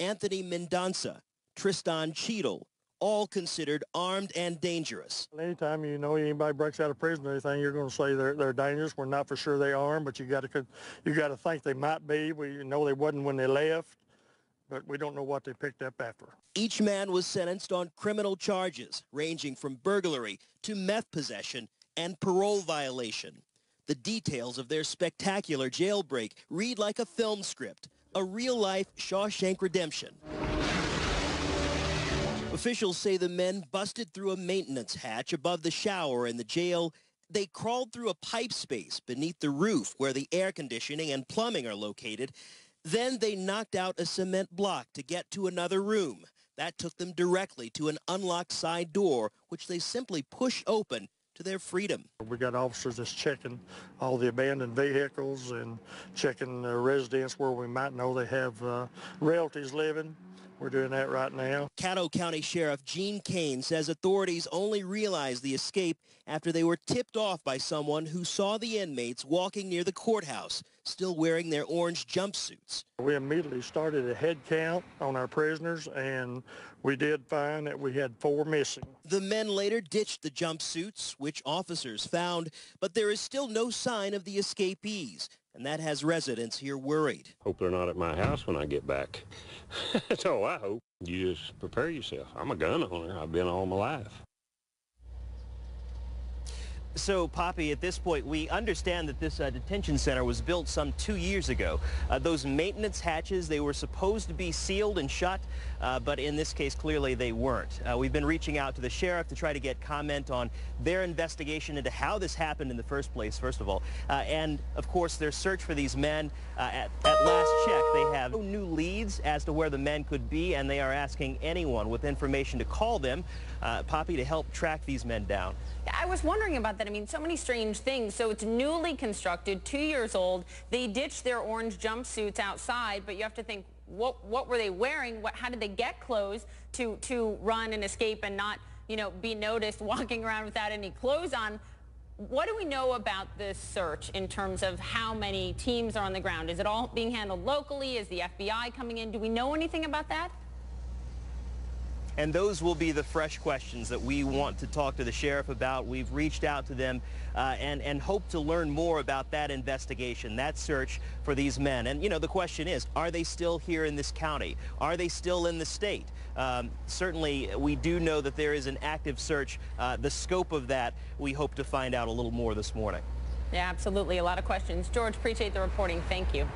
Anthony Mendonça, Tristan Cheadle, all considered armed and dangerous. Anytime anybody breaks out of prison or anything, you're going to say they're dangerous. We're not for sure they are, but you got to think they might be. We know they wasn't when they left, but we don't know what they picked up after. Each man was sentenced on criminal charges ranging from burglary to meth possession and parole violation. The details of their spectacular jailbreak read like a film script, a real-life Shawshank Redemption. Officials say the men busted through a maintenance hatch above the shower in the jail. They crawled through a pipe space beneath the roof where the air conditioning and plumbing are located. Then they knocked out a cement block to get to another room. That took them directly to an unlocked side door, which they simply pushed open to their freedom. We got officers that's checking all the abandoned vehicles and checking residents where we might know they have relatives living. We're doing that right now. Caddo County Sheriff Gene Kane says authorities only realized the escape after they were tipped off by someone who saw the inmates walking near the courthouse, still wearing their orange jumpsuits. We immediately started a head count on our prisoners, and we did find that we had 4 missing. The men later ditched the jumpsuits, which officers found, but there is still no sign of the escapees, and that has residents here worried. Hope they're not at my house when I get back. That's all I hope. You just prepare yourself. I'm a gun owner. I've been all my life. So, Poppy, at this point, we understand that this detention center was built some 2 years ago. Those maintenance hatches, they were supposed to be sealed and shut, but in this case, clearly they weren't. We've been reaching out to the sheriff to try to get comment on their investigation into how this happened in the first place, first of all. And, of course, their search for these men, at last check, they have no new leads as to where the men could be, and they are asking anyone with information to call them, Poppy, to help track these men down. I was wondering about that. I mean, so many strange things. So it's newly constructed, 2 years old. They ditched their orange jumpsuits outside, but you have to think, what were they wearing? How did they get clothes to run and escape and not, be noticed walking around without any clothes on? What do we know about this search in terms of how many teams are on the ground? Is it all being handled locally? Is the FBI coming in? Do we know anything about that? And those will be the fresh questions that we want to talk to the sheriff about. We've reached out to them and hope to learn more about that investigation, that search for these men. And, the question is, are they still here in this county? Are they still in the state? Certainly, we do know that there is an active search. The scope of that, we hope to find out a little more this morning. Yeah, absolutely. A lot of questions. George, appreciate the reporting. Thank you.